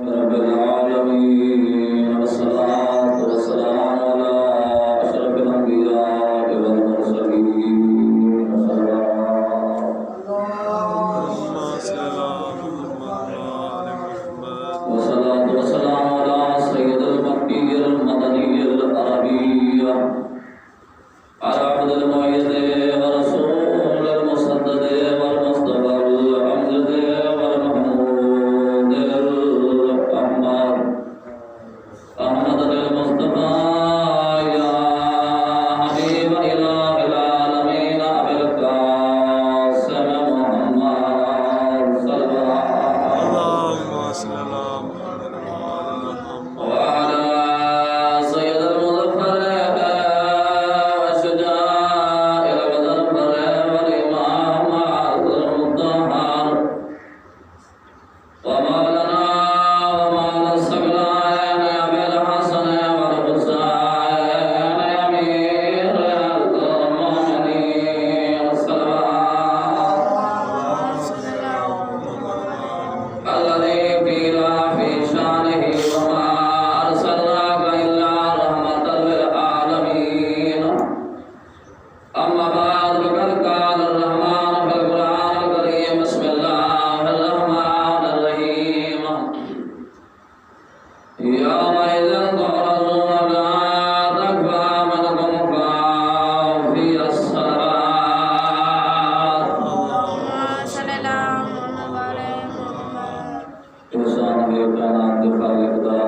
رب العالمين والصلاة والسلام على أشرف الأنبياء والمرسلين والصلاة والسلام على سيد المكي المدني العربي على عبد المؤيد ورسول المسدد والمصطفى الأمجد والمحمود الأحمد أحمد المصطفى يا حبيب إله العالمين أبي القاسم محمد صلى الله وعلى سيد المظفر والشجاع المظفر والإمام المطهر ومولانا ومولى السبلين أبي الحسن والحسين أمير المؤمنين الذي قيل في شانه وما أرسلناك إلا رحمة للعالمين أما بعد فقد قال الرحمن في القرآن الكريم بسم الله الرحمن الرحيم يومئذ تعرضون لا تخفى منكم خافية الصلاة انسان کے کائنات کے خالق دا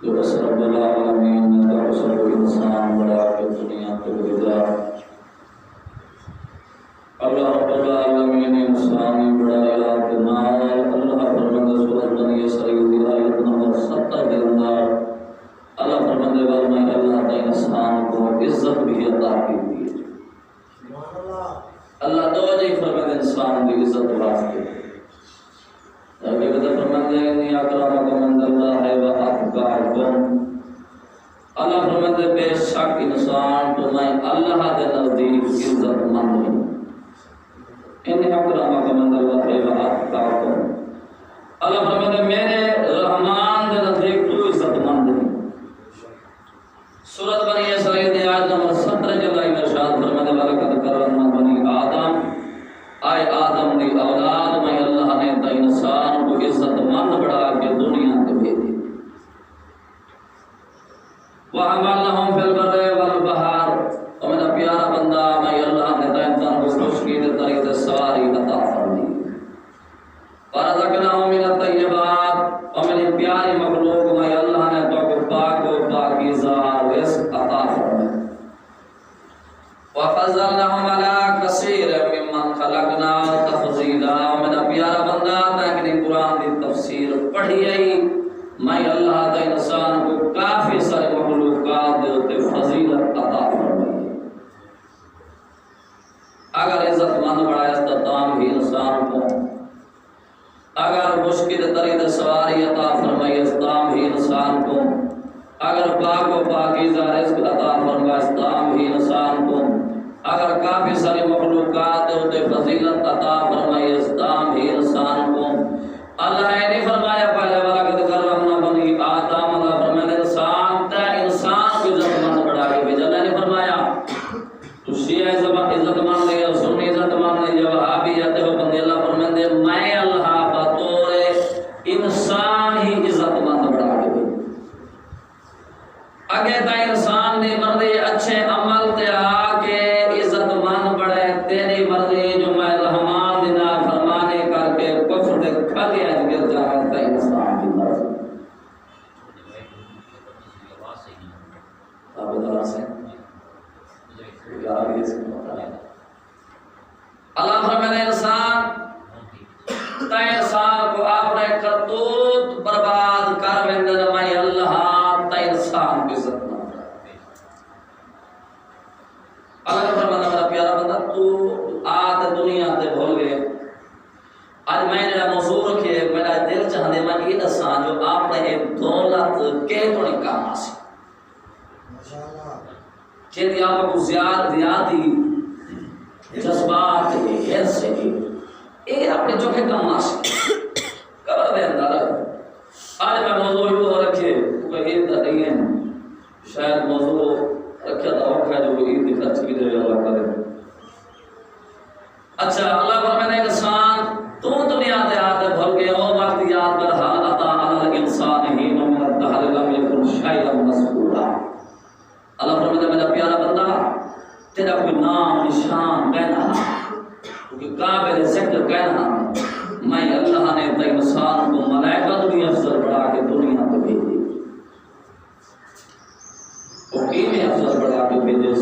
جو بس رب العالمین نے تو سب انسان بڑا کے دنیا کو بھیجا اللہ رب العالمین نے انسانی بڑایا کہ نال اللہ فرماندے سورۃ بنی اسرائیل دی آیت نمبر 70 کے اندر اللہ فرماندے ورنہ اللہ نے انسان کو عزت بھی عطا کی دی اللہ توجہ فرماندے انسان کی عزت واسطے ابھی بدر فرماندے ان اکرمکم عند اللہ واتقاکم اللہ فرماندے بے شک انسان تو میں اللہ کے نزدیک عزت مند ہوں ان اکرمکم عند اللہ واتقاکم اللہ فرماندے میرے رحمان کے نزدیک تو عزت مند ہے سورۃ بنی اسرائیل کی آیت نمبر 17 جلائے میں ارشاد فرماندے ولقد کرمنا بنی آدم آئے آدم دی اولاد میں اللہ نے تا انسان کو عزت مند بڑھا کے دنیا کے بھیجی وَحَمَلْنَهُمْ فِي الْبَرِّ وَالْبَحْرِ اور میرا پیارا بندہ میں اللہ نے تا انسان کو خشکی کے طریقے سواری عطا فرمائی وَرَزَقْنَاهُم مِّنَ الطَّيِّبَاتِ اور میری پیاری مخلوق میں اللہ نے تو کو پاک و پاکیزہ رزق عطا فرمائی وَفَضَّلْنَاهُمْ عَلَىٰ كَثِيرٍ مِّمَّنْ خَلَقْنَا تَفْضِيلًا میرا پیارا بندہ تاکہ قرآن کی تفسیر پڑھی آئی میں اللہ تا انسان کو کافی سارے مخلوقات دے فضیلت عطا فرمائی اگر عزت مند بڑھایا استطام بھی انسان کو اگر مشکل طریق سواری عطا فرمائی استطام بھی انسان کو اگر پاک و پاکیزہ رزق عطا فرمائی استطام بھی انسان کو اگر کافی ساری مخلوقات ہوتے فضیلت عطا فرمائی استطام بھی انسان کو اللہ نے نہیں فرمایا پہلے وَلَقَدْ كَرَّمْنَا بَنِي آدَمَ اللہ فرمایا انسان تا انسان کو عزت مند بڑھا کے بھیجا اللہ نے فرمایا تو شیعہ عزت مند ہے سنی عزت مند ہے جب وہابیت ہو بندے اللہ فرمایا میں اللہ بطور انسان ہی عزت مند بڑھا کے بھیجا اگے تا انسان نے مردے اچھے عمل تے آ کے عزت مند بڑھے تیری مرضی جو میں رحمان دینا فرمانے کر کے کفر دے کھلے آج گر جاویں تا انسان کی مرضی تابدار سے اللہ فرمانے انسان تا انسان کو اپنے کرتوت برباد کر ویندن میں اللہ تا انسان کی عزت نہ اللہ فرمانا میرا پیارا بندہ تو آت دنیا تے بھول گئے آج میں نے موضوع رکھے میرا دل چاہنے میں یہ دسان جو آپ نے دولت کے تو نہیں کام آسی چیدی آپ کو زیادی جذبات ہے حرص ہے اے اپنے جو کہ کام آسی قبر دے اندر خیرا مذکورا. اللہ فرماتا ہے میرا پیارا بندہ تیرا کوئی نام نشان کہنا کیونکہ قابل ذکر کہنا میں اللہ نے تو انسان کو ملائکہ تو بھی افضل بڑھا کے دنیا تو بھیجی. وہ کیویں افضل بڑھا کے بھیجے؟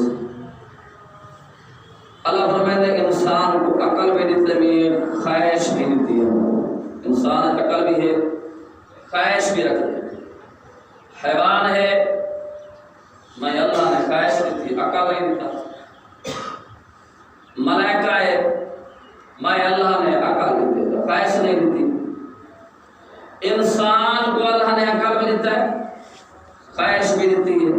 اللہ فرماتے ہیں انسان کو عقل بھی دیتے میں خواہش بھی دیتی ہے. انسان عقل بھی ہے خواہش بھی رکھتے ہیں. حیوان ہے میں اللہ نے خواہش دیتی عقل نہیں دیتا. ملائکہ ہے میں اللہ نے عقل نہیں دیتا خواہش نہیں دیتی. انسان کو اللہ نے عقل بھی دیتا ہے خواہش بھی دیتی ہے.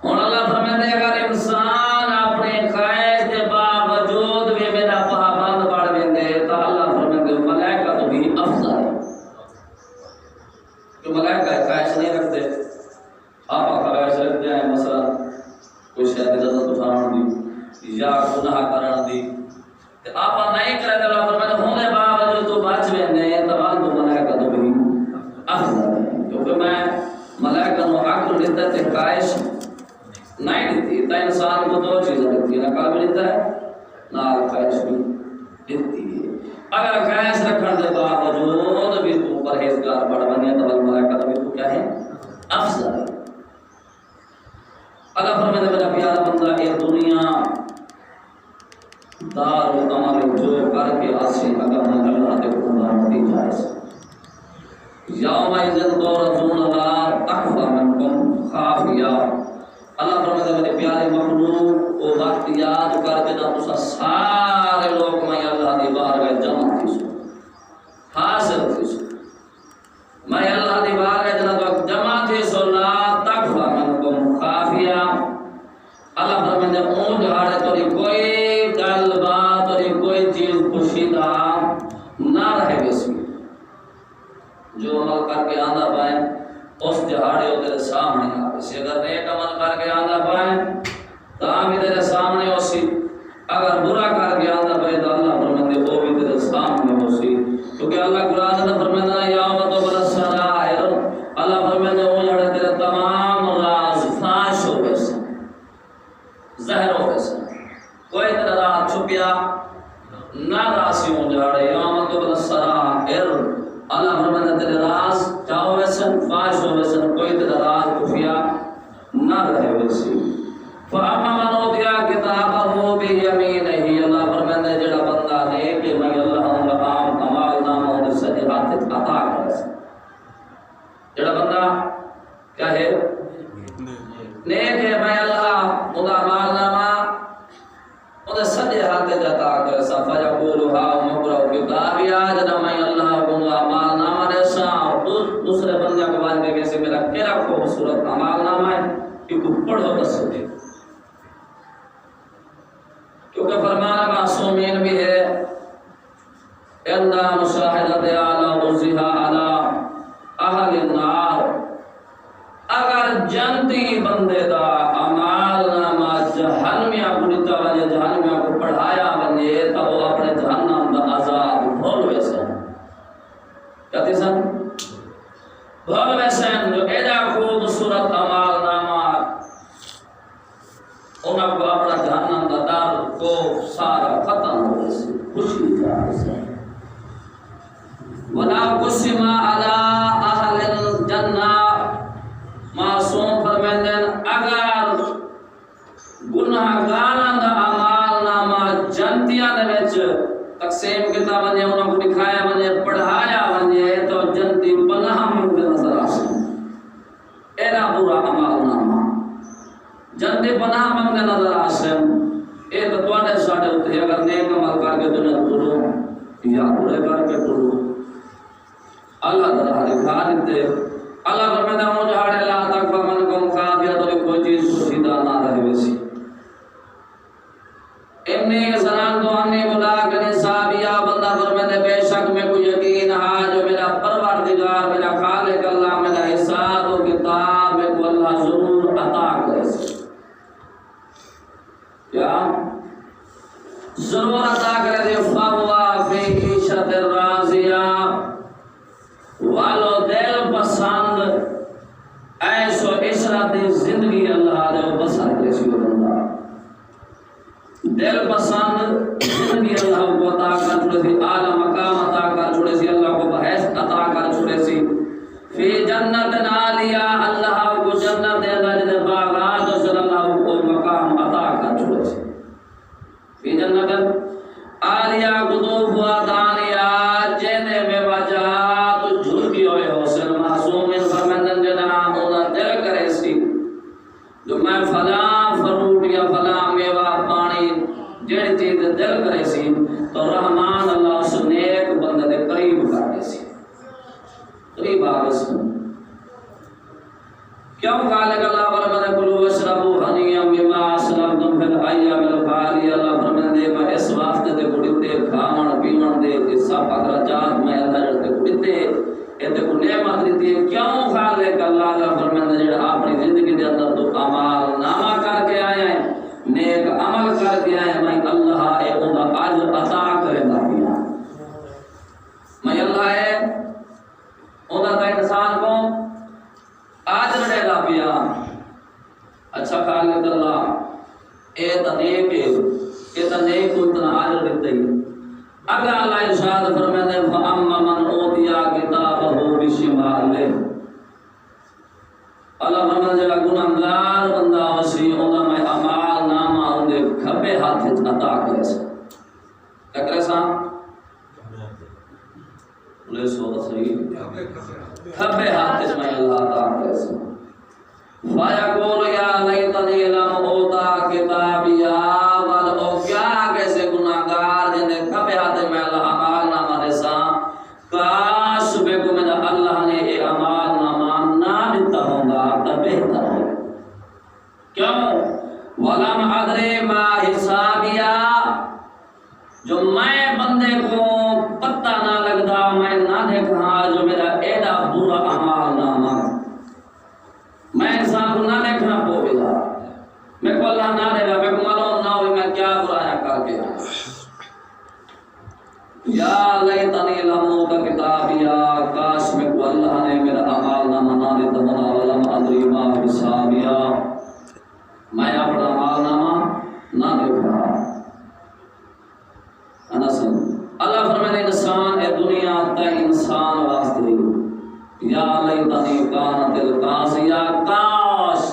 اور اللہ فرماتے ہیں اگر انسان اپنے خواہش کے باوجود بھی میرا پابند بڑھ دے تو اللہ فرماتے ہیں ملائکہ تو بھی افضل ہے. کہ ملائکہ خواہش نہیں رکھتے. آپ خواہش رکھتے ہیں مثلا کوئی شاید اجازت اٹھانا دی یا گناہ کرنا دی تو آپ نہیں کرے تو اللہ فرماتے ہیں ہونے باوجود تو بچ ویندے تو آپ تو ملائکہ تو بھی افضل ہے. کیونکہ میں ملائکہ نو عقل دیتا تے خواہش نہیں دیتی. تو انسان کو دو چیزیں دیتی ہے عقل بھی دیتا ہے نہ خواہش بھی دیتی ہے. اگر خواہش رکھنے کے باوجود بھی تو پرہیزگار بڑھ بنے تو ملائکہ بھی تو کیا ہے افضل ہے. اللہ فرماتے ہیں میرا پیارا بندہ یہ دنیا دار و عمل جو کر کے حاصل اگر میں اللہ کے قربان دی جائے یوم اذن تورثون لا تخفى منکم خافیہ. اللہ فرماتے ہیں میرے پیارے مخلوق وہ وقت یاد کر کے جب تسا سارے لوگ میں اللہ دی بارگاہ جمع تھی سو حاضر تھی سو میں اللہ دی بارگاہ جناب جمع تھی سو لا تخفى منکم خافیہ. اللہ فرماتے ہیں اون جھاڑے توری کوئی گل بات توری کوئی چیز پوشیدہ نہ رہے گی. جو عمل کر کے آندہ پائیں اس دہاڑے وہ تیرے سامنے آ سی. اگر نیک عمل کر کے آندہ پائیں تو بھی تیرے سامنے ہو سی. اگر برا کر کے آندہ پائیں تو اللہ فرماتے ہیں وہ بھی تیرے سامنے ہو سی. کیونکہ اللہ قرآن نے فرمایا یوم تبلی السرائر. اللہ فرماتے ہیں وہ جڑے تیرے تمام راز فاش ہو گئے سن ظاہر ہو گئے سن. کوئی تیرا راز چھپیا نہ راسی ہو جاڑے. یوم تبلی السرائر اللہ فرماتے ہیں تیرے راز کیا ہوئے سن فاش ہوئے سن. کوئی تیرا راز خفیہ نہ رہے ویسی. فَأَمَّا مَنْ أُوتِيَ كِتَابَهُ بِيَمِينِهِ. اللہ فرماتے ہیں جڑا بندہ نیک ہے میں اللہ ان کا عام اعمال نامہ اور سجے ہاتھ عطا کرے. جڑا بندہ کیا ہے نیک ہے میں اللہ ان کا اعمال نامہ اور سجے ہاتھ عطا کرے. فَيَقُولُ هَاؤْمُ اقْرَءُوا كِتَابِيَهْ. جب میں اللہ ان کا اعمال نامہ رسا اور دوسرے بندے کو بات میں کیسے میرا کیرا خوبصورت اعمال نامہ ہے کیونکہ پڑھو تصدیق. کیونکہ فرمانا معصومین بھی ہے اِنَّا مُشَاهِدَةِ عَلَى وُزِّهَا عَلَى أَهْلِ النَّارِ. اگر جنتی بندے دا اعمال نامہ جہنمیاں کو دیتا وجہ جہنمیاں کو پڑھایا بنے تو وہ اپنے جہنم دا عذاب بھول ویسے کہتے سن بھول ویسے جو ایڈا خوبصورت اعمال نامہ انہوں کو اپنا جہنم دا دار کو سارا ختم ہو ویسے خوشی جا ویسے. وَلَا قُسِمَ عَلَىٰ أَهْلِ الْجَنَّةِ. معصوم فرماتے ہیں اگر گناہگاراں دا اعمال نامہ جنتیاں دے وچ تقسیم کیتا ونجے انہاں کو دکھایا ونجے پڑھایا ونجے تو جنتی پناہ منگتے نظر آسن. اینا برا اعمال نامہ جنتی پناہ منگتے نظر آسن. اے تو تواڈے ساڈے اوتے اگر نیک عمل کر کے دنیا ٹرو یا برے کر کے ٹرو اللہ تعالی دکھا دیتے. اللہ فرماتا ہے مجھ ہاڑے لا تک فمن کم خافیہ تو کوئی چیز پوشیدہ نہ رہے ویسی. انی زنان تو انی ملاقن صحابیہ. بندہ فرماتے بے شک میں کو یقین ہے جو میرا پروردگار میرا خالق اللہ میرا حساب و کتاب میں کو اللہ ضرور عطا کرے. کیا ضرور عطا کرے دے. فَوَا فِي عِيشَةٍ رَاضِيَةٍ. والو دل پسند دی زندگی اللہ دے بسر کرے سی بندہ دل پسند زندگی اللہ کو عطا کر چھوڑے سی اعلی مقام عطا کر چھوڑے سی اللہ کو بحث عطا کر چھوڑے سی فی جنت عالیہ اللہ کو جنت دے اندر جدے باغات و صلی اللہ کو مقام عطا کر چھوڑے سی فی جنت عالیہ قطوف و دانیہ جینے میں وجات جھلکی ہوئے حسن معصوم فرمندن جنام اونا دل کرے سی جو میں فلاں فروٹ یا فلاں میوہ پانی جڑی چیز دل کرے سی تو رحمان اللہ اس نیک بندے دے قریب کر دے سی قریب آگے سی کیوں خالق اللہ فرمانے کلو وشربو حنیم بما اسلمتم فی الایام الخالیہ اللہ فرمانے میں اس واسطے دے کڑتے کھامن پیمن دے اس سب اخراجات میں اللہ دے کڑتے ایتے کو نعمت دیتی ہے کیوں خالق اللہ فرمانے جڑا اپنی زندگی دے اندر تو اعمال نامہ کر کے آئے ہیں نیک عمل کر کے آئے ہیں میں اللہ اے اوندا اجر عطا کرے گا پیا میں اللہ اے اوندا تے انسان کو اجر دے گا پیا اچھا خالق اللہ اے تنیک اے تنیک کو اتنا اجر دیتے ہیں اگر اللہ ارشاد فرماتے ہیں فَأَمَّا مَنْ أُوتِيَ كِتَابَهُ بِشِمَالِهِ اللہ فرماتے ہیں گناہگار بندہ اسی اوندا میں اعمال نامہ اون دے کھبے ہاتھ وچ عطا کرے سا کیا کرے سا لے سو صحیح کھبے ہاتھ وچ میں اللہ عطا کرے سا فَيَقُولُ يَا لَيْتَنِي لَمْ أُوتَ كِتَابِيَهْ او کیا کیسے گناہگار جن کھبے ہاتھ میں اللہ اعمال نامہ دے سا کاش بے کو میں اللہ نے اے اعمال نامہ نہ دیتا ہونگا تو بہتر ہے کیوں وَلَمْ أَدْرِ مَا حِسَابِيَا جو میں بندے کو پتہ نہ لگتا میں نہ دیکھا جو میرا ایڈا برا اعمال نامہ میں انسان کو نہ دیکھنا پوے گا میں کو اللہ نہ دے گا میں کو معلوم نہ ہوئی میں کیا برایا کر کے آیا یا لیتنی لم اوت کتابیا کاش میں کو اللہ نے میرا اعمال نامہ نہ دیتا ہونا ولم ادری ما حسابیا میں اپنا اعمال نامہ نہ دیکھا انس اللہ فرماتے انسان اے دنیا تا انسان واسطے یا لیتنی کانت القاسیہ کاش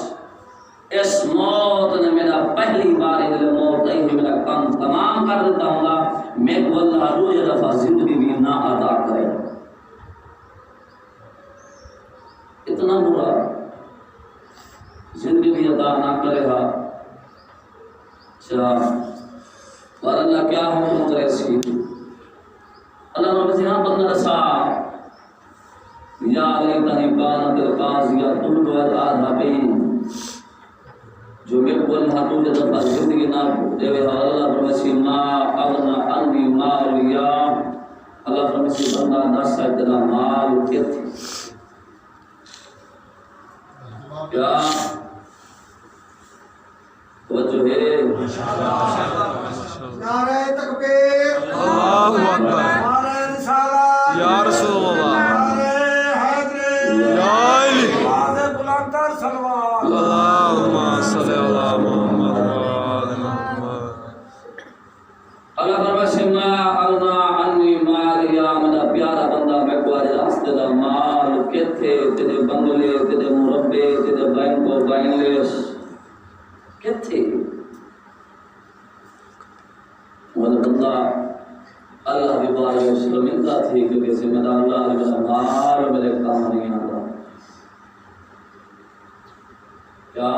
اس موت نے میرا پہلی بار دل موت ہی میرا کام تمام کر دیتا ہوں گا میں کو اللہ روز دفعہ زندگی بھی نہ عطا کرے اتنا برا زندگی بھی عطا نہ کرے گا اچھا اور اللہ کیا حکم کرے سی اللہ رب سے ہاں بندہ رسا یا لیتنی کانت القاسیہ تم کو آدھا بین جو میں کو اللہ تجھے دفعہ زندگی نہ دے گا اللہ فرمسی ما اغنا انی مالیا اللہ فرمسی بندہ نسا اتنا مال کت کیا توجہ ہے نعرہ تکبیر اللہ اکبر نعرہ رسالت یا رسول اللہ نعرہ حیدر یا علی آواز بلند کر صلوات اللہم صلی علی محمد وآل محمد اللہ فرمائے ما اغنا عنی مالیا میرا پیارا بندہ میں کو آج راستے دا مال کتھے تیرے بنگلے تیرے مربے تیرے بینکو بینلیس کتھے وہ بندہ اللہ بھی بارے شرمندہ تھی کہ ذمہ دار اللہ میرا مال میرے کام نہیں آتا کیا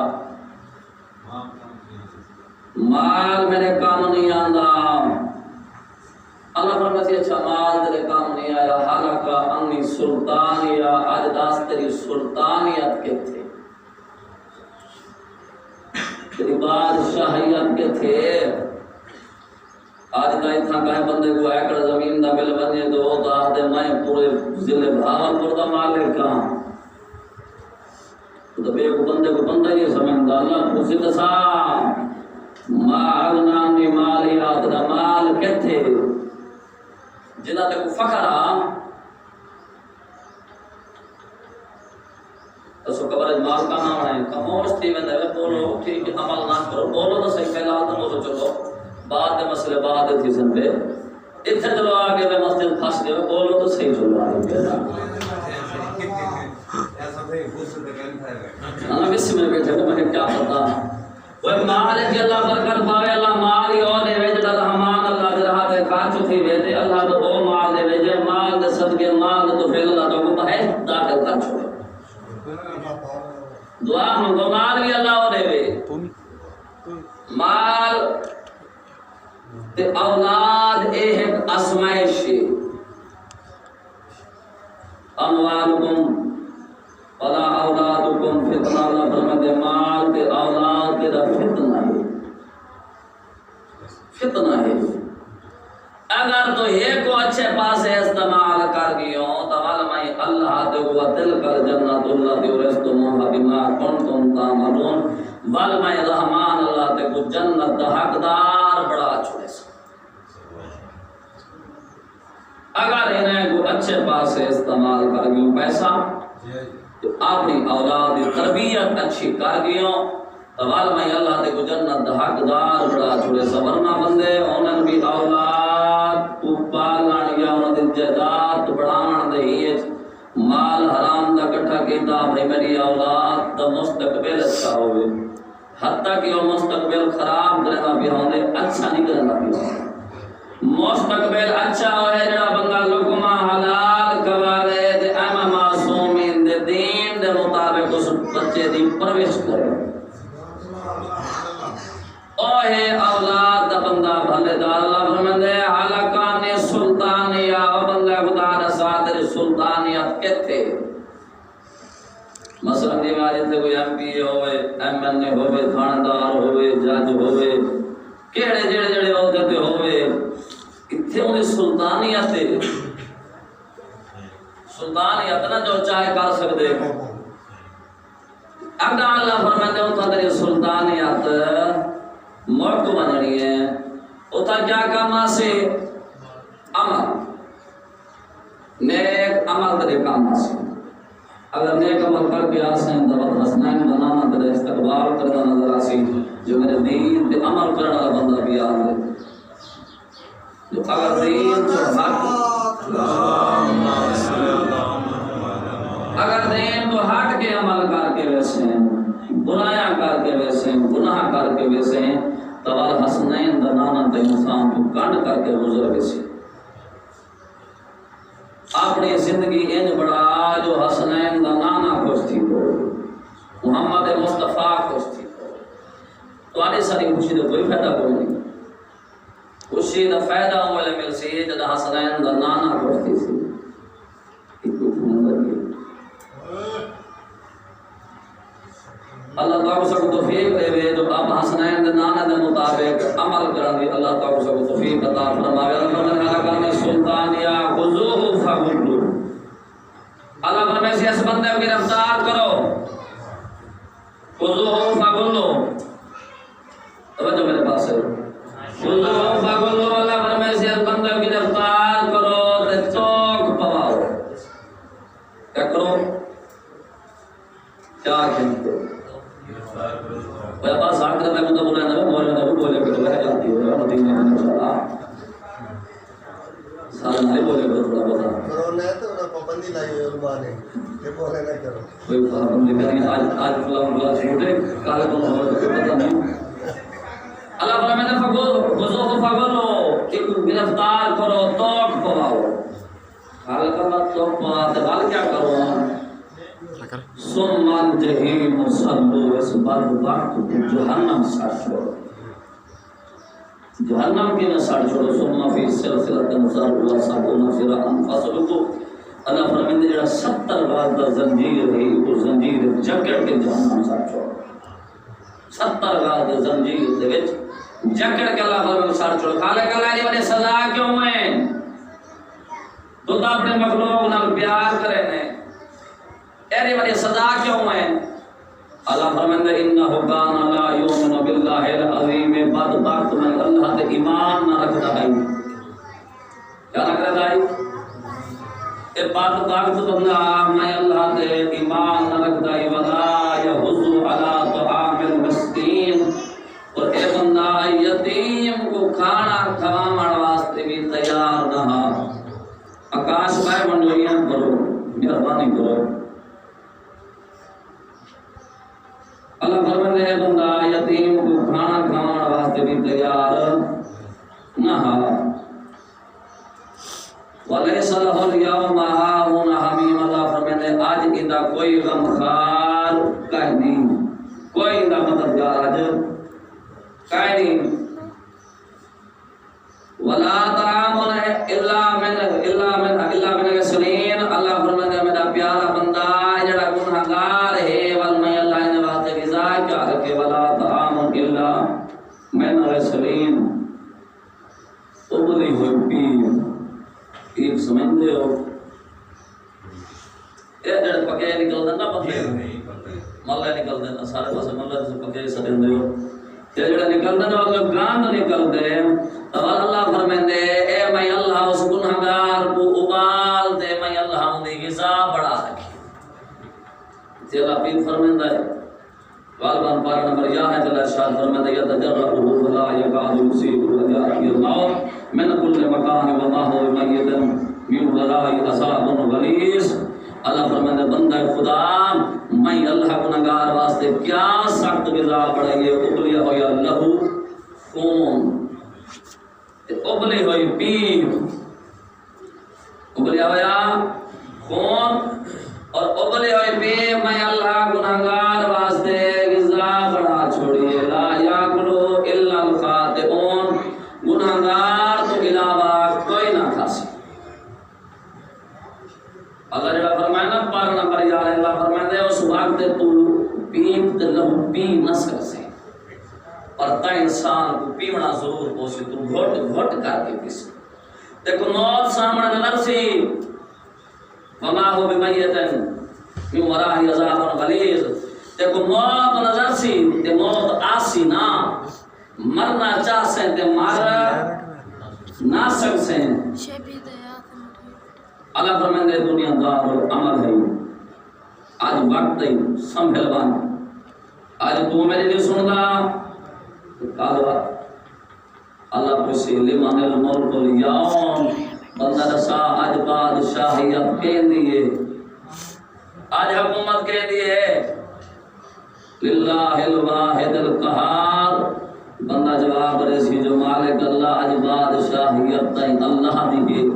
مال میرے کام نہیں آتا اللہ فرماتے اچھا مال تیرے کام نہیں آیا حالکہ انی سلطانیہ آج داس تیری سلطانیت کے تھے تیری بادشاہیت کے تھے آج کا اتنا کہیں بندے کو ایکڑ زمین دا بل بنے تو ہوتا آدھے میں پورے ضلع بھاولپور دا مالک کہاں تو بے کو بندے کو بندہ یہ سمجھتا اللہ کو ضد سا ما اغنانی مالی آتنا مال کہتے جنہ تے کو فخر تو قبر مال کا نام ہے خاموش تھی میں نے بولو ٹھیک عمل نہ کرو بولو تو صحیح پہلا تو بولو چلو بعد کے مسئلے بعد تھی سن پہ اتنے چلو آگے میں مسجد پھنس گئے بولو تو صحیح چلو آگے ہاں بس میں بیٹھے تو میں کیا پتا وہ مال ہے کہ اللہ برکت پاوے اللہ مال ہی اور دے وے جڑا رحمان اللہ دے راہ تے خرچ تھی وے تے اللہ تو وہ مال دے وے جے مال دے صدقے مال تو پھر اللہ تو کو ہے داخل کر چھوڑے دعا منگو مال بھی اللہ دے وے مال تے اولاد ایک آزمائش ہے اموالکم ولا اولادکم فتنہ اللہ فرماتے مال تے اولاد تے فتنہ ہے فتنہ ہے اگر تو یہ کو اچھے پاسے استعمال کر گئے ہو تو علماء اللہ دے کو دل کر جنت اللہ دی ورستموها بما کنتم تعملون علماء رحمان اللہ تے کو جنت دا حقدار بڑا چھوڑے سا اگر انہیں کو اچھے پاسے استعمال کر گئے پیسہ تو اپنی اولاد کی تربیت اچھی کر گئے تو علماء اللہ تے کو جنت دا حقدار بڑا چھوڑے سا ورنہ بندے انہوں بھی اولاد کو پالن یا انہوں دی جائیداد بڑھان دے ہی مال حرام دا کٹھا کیتا بھائی میری اولاد دا مستقبل اچھا ہوئے حتیٰ کہ وہ مستقبل خراب کرنا بھی ہوندے اچھا نہیں کرنا بھی ہوندے مستقبل اچھا ہوئے جڑا بندہ لقمہ حلال کھوالے تے ایما معصومین دے دین دے مطابق اس بچے دی پرورش کرے اوہ اولاد دا بندہ بھلے دار اللہ فرماندے حلقان سلطانیہ او بندہ خدا دا ساتھ سلطانیت کتے مثلا دیوالی تے کوئی ایم پی ہوئے ایم این اے ہوئے تھاندار ہوئے جج ہوئے کیڑے جڑے جڑے عہدے تے ہوئے اتھے انہیں سلطانیت نہ جو چاہے کر سکتے اگا اللہ فرماتے ہیں اتھا تیری سلطانیت ملک بننی ہے اتھا کیا کام آسے عمل نیک عمل تیرے کام آسے اگر نیک عمل کر کے آسے ہیں دبت حسنین بنانا تیرے استقبال کرنا نظر آسی جو میرے دین پہ عمل کرنا بندہ بھی آدھے جو اگر دین تو ہٹ کے عمل کر کے ویسے ہیں برایاں کر کے ویسے ہیں گناہ کر کے ویسے ہیں توال حسنین دنانا تے انسان کو کنڈ کر کے گزر ویسے اپنی زندگی انج بڑا جو حسنین دنانا خوش تھی محمد مصطفیٰ خوش تھی تو آنے ساری خوشی تو کوئی فائدہ کوئی نہیں خوشی دا فائدہ ہوئے مل سی ہے جدہ حسنین دا نانا کرتی سی اللہ تعالیٰ کو توفیق دے وے جو اب حسنین دا نانا دے مطابق عمل کرن دی اللہ تعالیٰ کو توفیق عطا فرماوے اللہ نے حلقان سلطانیہ خذوہ فغلوہ اللہ فرمائے سے اس بندے کو گرفتار کرو خذوہ فغلوہ توجہ میرے پاس ہے خذوہ فغلوہ اللہ فرمائے سے اس بندے کو گرفتار کرو تے چوک پواؤ کیا کرو کیا کہتے بابا صاحب کا میں تو بولا نہ مولانا کو بولے کہ میں جاتی ہوں مدینے میں انشاءاللہ سارا نہیں بولے گا تھوڑا بہت کرو نہ تو نہ پابندی لائی ہوئی علماء نے کہ بولے نہ کرو کوئی پابندی نہیں آج فلاں چھوٹے کال کو پتہ نہیں اللہ فرماتا ہے خذوہ فغلوہ کہ گرفتار کرو توق پواؤ حال کا مت توق پواتے حال کیا کرو ثم الجحیم صلوا اس بدبخت کو جہنم ساڑ چھوڑو جہنم کی نہ ساڑ چھوڑو ثم فی سلسلۃ ذرعها 70 ذراعا فاسلکوہ اللہ فرماتے ہیں 70 بار دا زنجیر ہے وہ زنجیر جکڑ کے جہنم ساڑ چھوڑو 70 بار دا زنجیر دے وچ جکڑ کے اللہ فرماتے ساڑ چھوڑو خالق اللہ نے بڑے سزا کیوں ہیں تو اپنے مخلوق نال پیار کرے نے ایری بڑی سزا کیوں ہے اللہ فرماتے ہیں انہ کان لا یؤمن باللہ العظیم بدبخت من اللہ تے ایمان نہ رکھتا ہے کیا نہ کرتا ہے اے بات بندہ میں اللہ تے ایمان نہ رکھتا ہے ولا یحض علی طعام المسکین اور اے بندہ یتیم کو کھانا کھواوਣ واسطے بھی تیار نہ آکاش بھائی منڈویاں کرو مہربانی کرو اللہ فرماتے ہیں بندہ یتیم کو کھانا کھواوਣ واسطے بھی تیار نہ ولیس لہ اليوم ہاہنا حمیم اللہ فرماتے ہیں آج اندہ کوئی غمخار کہیں نہیں کوئی اندہ مددگار آج کہیں نہیں ولا طعام الا من غسلین اللہ فرماتے ہیں میرا پیارا بندہ جڑا گنہگار ہے والمئی اللہ نے واسطے غذا کیا رکھے ولا طعام الا من غسلین ابلی ہوئی پیر ایک سمجھتے ہو یہ جڑے پکے نکل دینا بندے ملے نکل دینا سارے پاسے ملے سے پکے سٹن دے ہو یہ جڑے نکل دینا اگر گاند نکل دے تو اللہ فرمیندے اے میں اللہ اس گنہگار کو ابال دے میں اللہ اندھی غذا بڑھا رکھی تیرا پیر فرمیندہ ہے غالباً پارا نمبر یہ ہے جل ارشاد فرمیندہ یتجرعہ ولا یکاد یصیبہ وجاء الموت من کل مکان وما هو میت من وراء عذاب غلیظ اللہ فرماتے بندہ خدا میں اللہ گنہگار واسطے کیا سخت غذا پڑھائیے ابلیا ہو یا لہو خون ابلی ہوئی پیر ابلیا ہو یا خون اور ابلی ہوئی پیر میں اللہ گنہگار واسطے غذا بڑھا چھوڑیے لا یاکلو الا الخاطئون گنہگار تو علاوہ کوئی نہ کھا سکے اللہ جڑا فرمائے نا پار نمبر یا اللہ فرمائے اس وقت تو پیت لہو پی نہ سکے اور تا انسان کو پیونا ضرور پوچھے تو گھٹ گھٹ کر کے پیس دیکھو موت سامنے نظر سی وما ہو بمیتن من وراء عذاب غلیظ دیکھو موت نظر سی تے موت آسی نا مرنا چاہ سے تے مر نہ سک سے اللہ فرمائے دنیا دار عمل ہے آج وقت ہے سنبھلوان آج تو میرے لیے سن گا کہا اللہ کو سے لمن الملک اليوم بندہ رسا آج بادشاہیت کہن دیئے آج حکومت کہن دیئے للہ الواحد القہار بندہ جواب رسی جو مالک اللہ آج بادشاہیت تین اللہ دیئے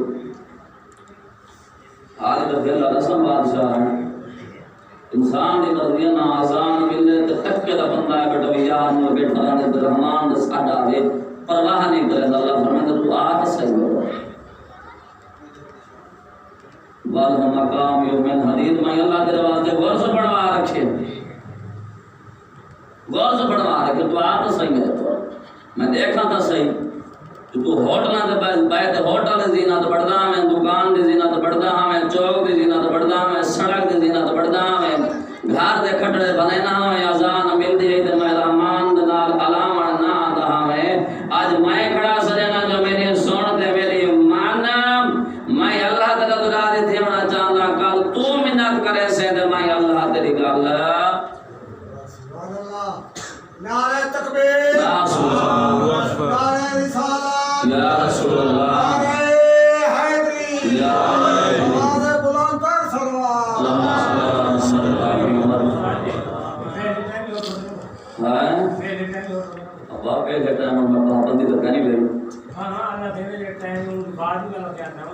آج دفعہ رسم بادشاہ ہے انسان دی نظریہ نہ آزان ملے تو تک کے دا بندہ ہے بیٹا یار نو بیٹھا رانے در رحمان دا ساڑا ہے پرواہ نہیں کرے اللہ فرمائے تو آت صحیح ہو والہ مقام یومین حدید میں اللہ تیرے واسطے غرض بڑھوا رکھے غرض بڑھوا رکھے تو آت صحیح ہے تو میں دیکھا تھا صحیح تو ہوٹلہ دے بیت ہوٹل دے زینت بڑھدا میں دکان دے زینت بڑھدا میں چوک دے زینت بڑھدا میں سڑک دے زینت بڑھدا میں گھر دے کھٹڑے بنینا میں اذان مل دی تے میں رحمان دے نال علامت نہ آتا میں آج میں کھڑا سجنا جو میری سن تے میری مان میں اللہ تعالی تو راضی تھی ہونا چاہتا کل تو منت کرے سے تے میں اللہ تیری گل سبحان اللہ نعرہ تکبیر نعرہ رسالت یا رسول اللہ نعرہ حیدری نعرہ بلند پر صلوات اللہم صلی اللہ علیہ وسلم اب آپ کے لیے ٹائم میں پابندی تو کرنی پڑی ہاں اللہ دے دے ٹائم بعد میں کیا نام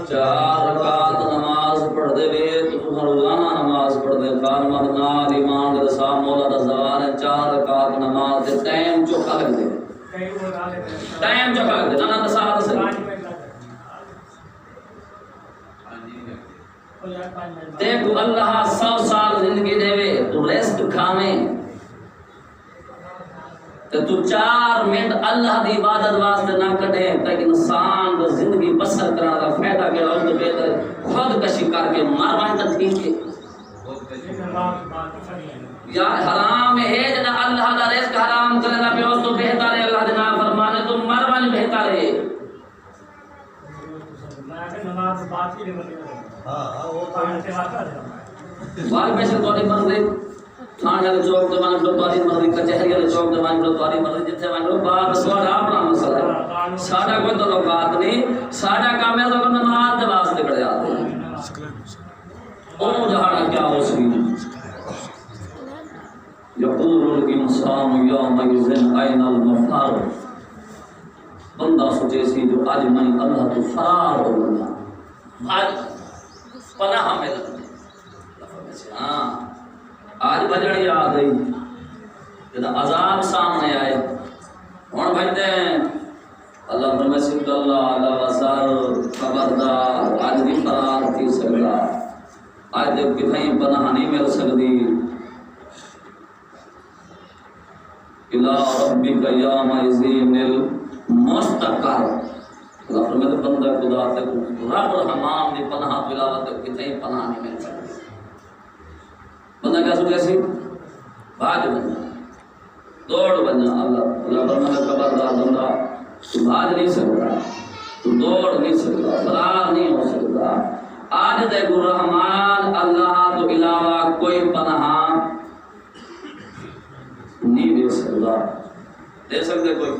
چار رکعت نماز پڑھ دے وے تو روزانہ نماز پڑھ دے خان مدنار ایمان رسا مولا دا زوان چار رکعت نماز دے ٹائم جو خلق دے ٹائم جو خلق دے نہ ساتھ سے دیکھو اللہ 100 سال زندگی دے وے تو ریسٹ کھاویں تو 4 منٹ اللہ دی عبادت واسطے نہ کٹے تاکہ انسان کو زندگی بسر کرنا دا فائدہ کے اور تو بہتر خود کشی کر کے مر وائیں تو ٹھیک ہے یا حرام ہے جنا اللہ دا رزق حرام کرنا پہ اس تو بہتر ہے اللہ دینا فرمانے تو مر وائیں بہتر ہے بات کی نہیں ہاں وہ پانی سے بات کر دیں بار پیسے تو نہیں مرضی تھانے والے چوک تے مان لو تاری مرضی کچہری والے چوک تے مان لو تاری مرضی جتھے مان لو بات سوال اپنا مسئلہ ہے ساڈا کوئی تعلقات نہیں ساڈا کام ہے تو نماز دے واسطے کھڑے آتے ہیں او جہاں کیا ہو سی یقول الانسان یومئذ این المفر بندہ سوچے سی جو آج میں اللہ تو فرار ہو گیا آج پناہ میں لگتے ہاں آج بجڑ یاد گئی کہ عذاب سامنے آئے ہوں بھجتے ہیں اللہ فرمائے سبت اللہ اللہ وزار خبردار آج بھی فرار تھی سکتا آج جب کتھیں پناہ نہیں مل سکتی الہ ربک یومئذ المستقر اللہ فرمائے بندہ خدا تے رب رحمان دی پناہ تو علاوہ تے کتھیں پناہ نہیں مل سکتی بندہ کیا سوچے سی بھاج بننا دوڑ بننا اللہ فرمائے خبردار بندہ تو بھاج نہیں سکتا تو دوڑ نہیں سکتا فرار نہیں ہو سکتا آج دیکھ الرحمن اللہ تو علاوہ کوئی پناہ نہیں دے سکتا دے سکتے کوئی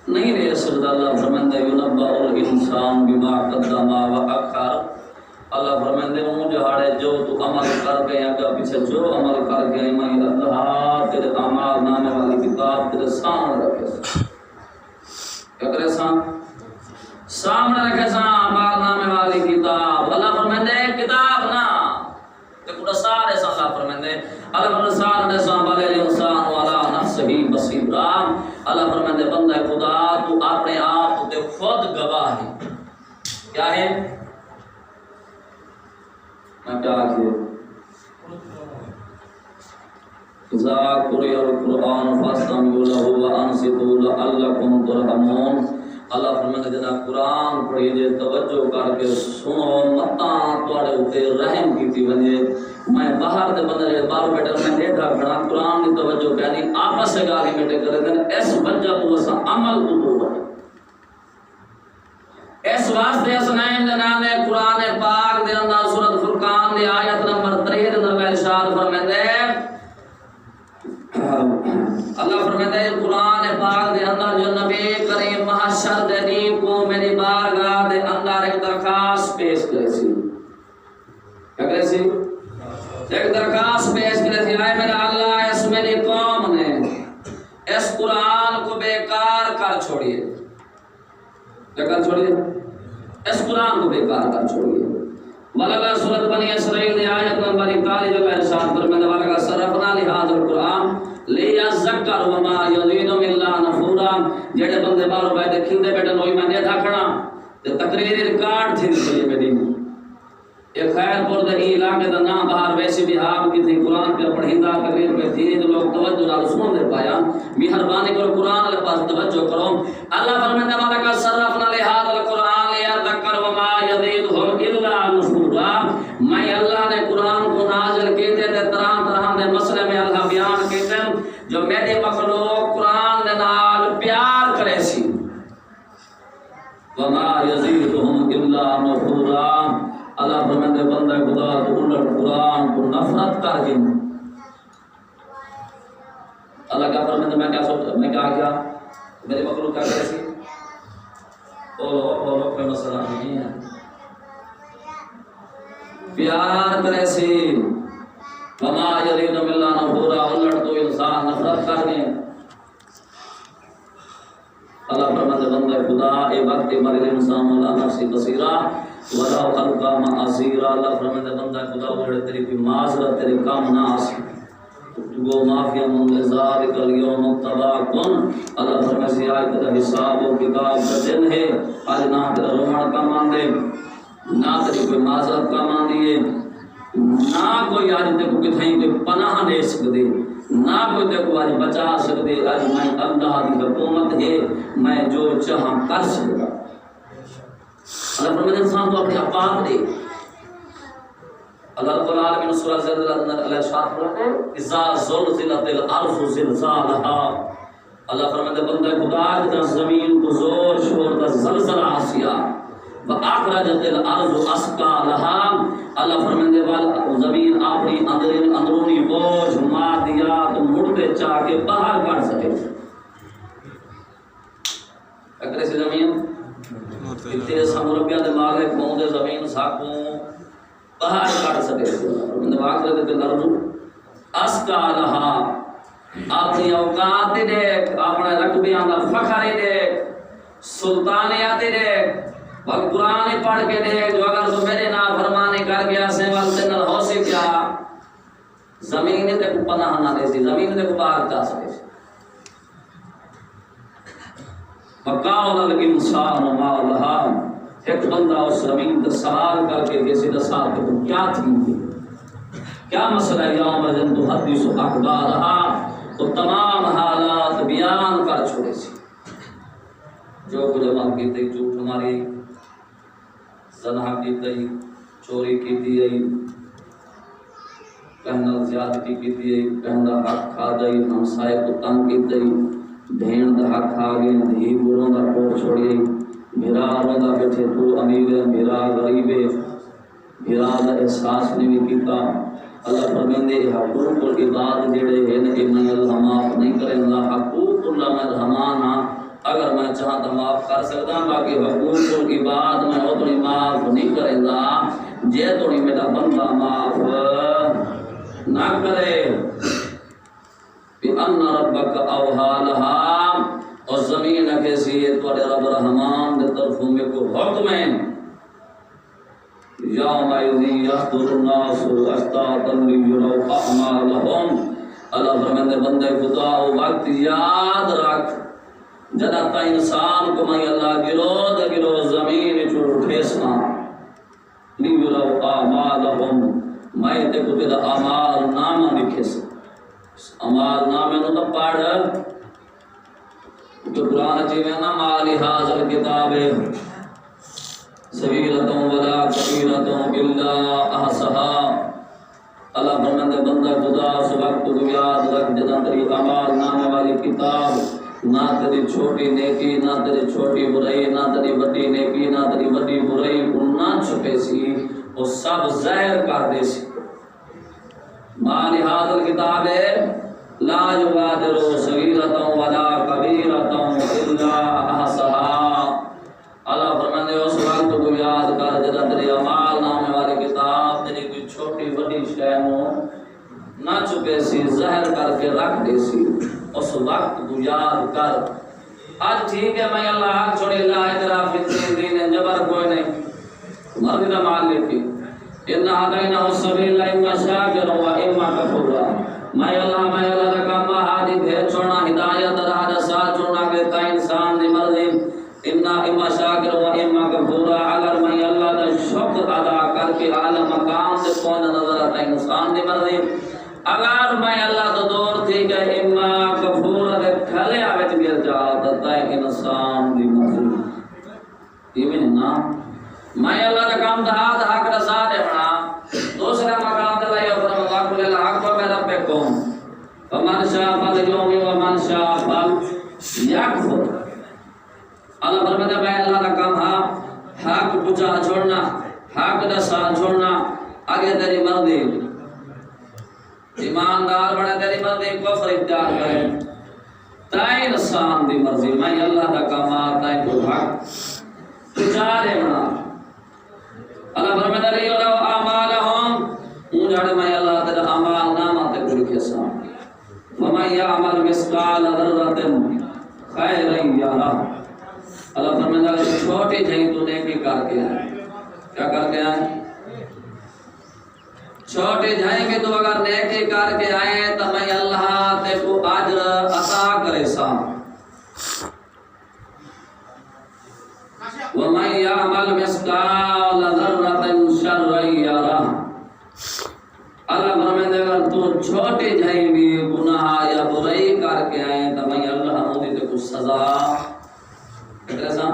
نہیں دے سکتا اللہ فرمائے ینبأ الانسان بما قدم واخر اللہ فرمائے وہ جہاڑے جو تو عمل کر گیا گا پیچھے جو عمل کر گیا میں اللہ تیرے اعمال نامے والی کتاب تیرے سامنے رکھے کیا کرے سامنے رکھے اعمال نامے والی کتاب اللہ فرمائے کتاب نا تے پورا سارے اللہ فرمائے اللہ فرمائے سارے سام والے انسان والا نفسہی بصیر اللہ فرمائے بندہ خدا تو اپنے آپ تے خود گواہ ہے کیا ہے میں کیا کیا اذا قرئ القرآن فاستمعوا له وانصتوا لعلكم ترحمون اللہ فرماتے جنا قرآن پڑھی جے توجہ کر کے سنو متاں تواڈے اوتے رحم کیتی ونجے میں باہر دے بندے بار بیٹھا میں دیکھا کھڑا قرآن دی توجہ یعنی آپس سے گالی میٹے کرے دین اس وجہ تو اس عمل تو اس واسطے اسنین جناب نے قرآن پاک دے اندر سورۃ فرقان دی آیت نمبر 63 دے اندر ارشاد فرماتے اللہ فرماتے ہیں قرآن پاک دے اندر جو نبی کریم محشر دے دین کو میری بارگاہ دے اندر ایک درخواست پیش کرے سی کیا کرے سی ایک درخواست پیش کرے سی آئے میرا اللہ اس میری قوم نے اس قرآن کو بیکار کر چھوڑیے کیا کر چھوڑیے اس قرآن کو بیکار کر چھوڑیے ولگا سورۃ بنی اسرائیل دی آیت نمبر 41 جو ارشاد فرماتے ولگا صرفنا لهذا القرآن لیذکر وما یزیدهم الا نفورا جڑے بندے باہر بیٹھے کھندے بیٹھے لوئی میں دیکھا کھڑا تے تقریر ریکارڈ تھی یہ میری یہ خیر پور دے علاقے دا نام باہر ویسی بھی آپ کی تھی قرآن پہ پڑھیندا تقریر پہ تھی تو لوگ توجہ نال سن دے پایا مہربانی کرو قرآن والے پاس توجہ کرو اللہ فرماتا ہے کہ صرفنا لهذا القرآن لیذکر وما یزیدهم الا نفورا میں اللہ نے قرآن کو نازل کیتے تے طرح طرح دے مسئلے میں اللہ بیان کیتے جو میری مخلوق قرآن دے نال پیار کرے سی وما یزیدهم الا نفورا اللہ فرماتے بندہ خدا تو الٹ قرآن کو نفرت کر گئی اللہ کا فرماتے میں کیا سوچتا میں کیا میری مخلوق کیا کرے سی بولو کوئی مسئلہ نہیں ہے پیار کرے سی وما یزیدهم الا نفورا الٹ تو انسان نفرت کر گئے اللہ فرماتے بندہ خدا اے وقت مرے انسان مولا نفسی بصیرہ ولا خلقا معاصیرا اللہ فرماتے بندہ خدا وہ تیری کوئی معذرت تیرے کام نہ آسی تو معافیا من ذالک اليوم تباکن اللہ فرماتے آیت کا حساب و کتاب کا دن ہے آج نہ تیرا رومن کا مان دے نہ تیری کوئی معذرت کا مان دیے نہ کوئی آج تے کو کتھیں کوئی پناہ دے سکدے نہ کوئی تے کو آج بچا سکدے آج میں اللہ کی حکومت ہے میں جو چاہاں کر سکتا اللہ فرماتے انسان تو اپنے اوقات دے اللہ رب العالمین سورہ زلزلہ علیہ السلام اذا زلزلت الارض زلزالها اللہ فرماتے بندہ خدا کی زمین کو زور شور کا زلزلہ آسیا وَأَخْرَجَتِ الْأَرْضُ أَثْقَالَهَا اللہ فرماندے وال زمین اپنی اندرونی بوجھ مادیات مردے چاہ کے باہر کر سکے اگر سے زمین اتنے سمربیہ دے مالک موندے زمین ساکوں باہر کر سکے فرماندے وَأَخْرَجَتِ الْأَرْضُ أَثْقَالَهَا اپنی اوقات دیکھ اپنے رقبیاں دا فخر دیکھ سلطانیات دیکھ وقت قرآن پڑھ کے دیکھ جو اگر تو میرے نافرمانی کر گیا سے والتے نر ہو سے کیا زمین تے کو پناہ نہ دے سی زمین تے کو باہر جا سکے سی وقال الانسان ما لها ایک بندہ اس زمین کا سوال کر کے کسی کا سوال کہ تم کیا تھی کیا مسئلہ یوم جن تحدث اخبارها تو تمام حالات بیان کر چھوڑے سی جو کچھ عمل کی تھی جھوٹ ہماری زنا کی تھی چوری کی تھی کہنا زیادتی کی تھی کہنا حق کھا گئی ہمسائے کو تنگ کی تھی بھین دا حق کھا گئی دھی گروں دا کوڑ چھوڑی میرا روندا بیٹھے تو امیر ہے میرا غریب ہے میرا دا احساس نہیں کیتا اللہ فرماندے حقوق العباد جڑے ہیں کہ میں اللہ معاف نہیں کرے گا حقوق اللہ میں رحمانا اگر میں چاہاں تو معاف کر سکتا ہوں باقی حقوق کی بات میں اتنی معاف نہیں کرے گا جے تھوڑی میرا بندہ معاف نہ کرے بِأَنَّ رَبَّكَ أَوْحَى لَهَا اور زمین کیسی ہے تو رب رحمان دے طرفوں میں کو حکم ہے يَوْمَئِذٍ يَحْضُرُ النَّاسُ أَشْتَاطًا لِيُرَوْا أَعْمَالَهُمْ اللہ فرماندے بندے خدا وقت یاد رکھ جدا تا انسان کو میں اللہ گرو زمین چھوڑ ٹھیسنا لیورو اعمالہم میں تے کو تیرا اعمال نامہ لکھے سے اعمال نامے نو تو پڑھ جو قرآن چیوے نا مالی حاضر کتاب صغیرتوں ولا کبیرتوں الا احصاها اللہ فرماندے بندہ خدا اس وقت کو یاد رکھ جدا تیری اعمال نامے والی کتاب نہ تیری چھوٹی نیکی نہ تیری چھوٹی برائی نہ تیری بڑی نیکی نہ تیری بڑی برائی نہ چھپے سی وہ سب ظاہر کر دے سی مالی حاضر کتاب لا یغادر صغیرۃ ولا کبیرۃ الا احصاها اللہ فرماندے اس وقت کو یاد کر جدا تیری اعمال نامے والی کتاب تیری کوئی چھوٹی بڑی شے نہ چھپے سی ظاہر کر کے رکھ دے سی اس وقت کو یاد کر آج ٹھیک ہے میں اللہ حق چھوڑے اللہ اعتراف دین جبر کوئی نہیں مرد کا مال لیتی انہا دینہ السبیل اما شاکر و اما کفورا میں اللہ کا کام ہادی بھیج چھوڑنا ہدایت راہ ساتھ چھوڑنا کہ تا انسان دی مرضی انہا اما شاکر و اما کفورا اگر میں اللہ دا شکر ادا کر کے اعلی مقام سے پہنچ نظر آتا انسان دی مرضی اگر میں اللہ تو دور تھی کہ اما کفور دے کھلے آوے گر جاتا تا انسان دی مرضی یہ میں نا میں اللہ کا کام دہا دہا کر ساتھ ہے بنا دوسرا مقام دلائی اپنا مقام کھلے لحق پر میں رب پہ کون ومن شاء فلیومی ومن شاء فل یکفر اللہ فرماتا میں اللہ کا کام حق پچھا چھوڑنا حق دا ساتھ چھوڑنا آگے تیری مرضی ایماندار بڑے تیری مرضی کفر اختیار کرے تائیں انسان دی مرضی میں اللہ کا کام تائیں کو حق پچھا دے بنا اللہ فرماتا لئے لو اعمالہم اونجھڑ میں اللہ تیرا اعمال نامہ تے کو لکھے سام ومن یعمل مثقال ذرۃ خیرا یرہ اللہ فرماتا لئے چھوٹی جہیں تو نیکی کر کے آئے کیا کر کے آئے چھوٹی جہیں کہ تو اگر نیکی کر کے آئے تو میں اللہ تے کو اجر عطا کرے سام وَمَنْ يَعْمَلْ مِثْقَالَ ذَرَّةٍ شَرًّا يَرَهُ اللہ فرماتے ہیں اگر تو چھوٹی جہیں بھی گناہ یا برائی کر کے آئے تو میں اللہ مودی تے کو سزا کیسا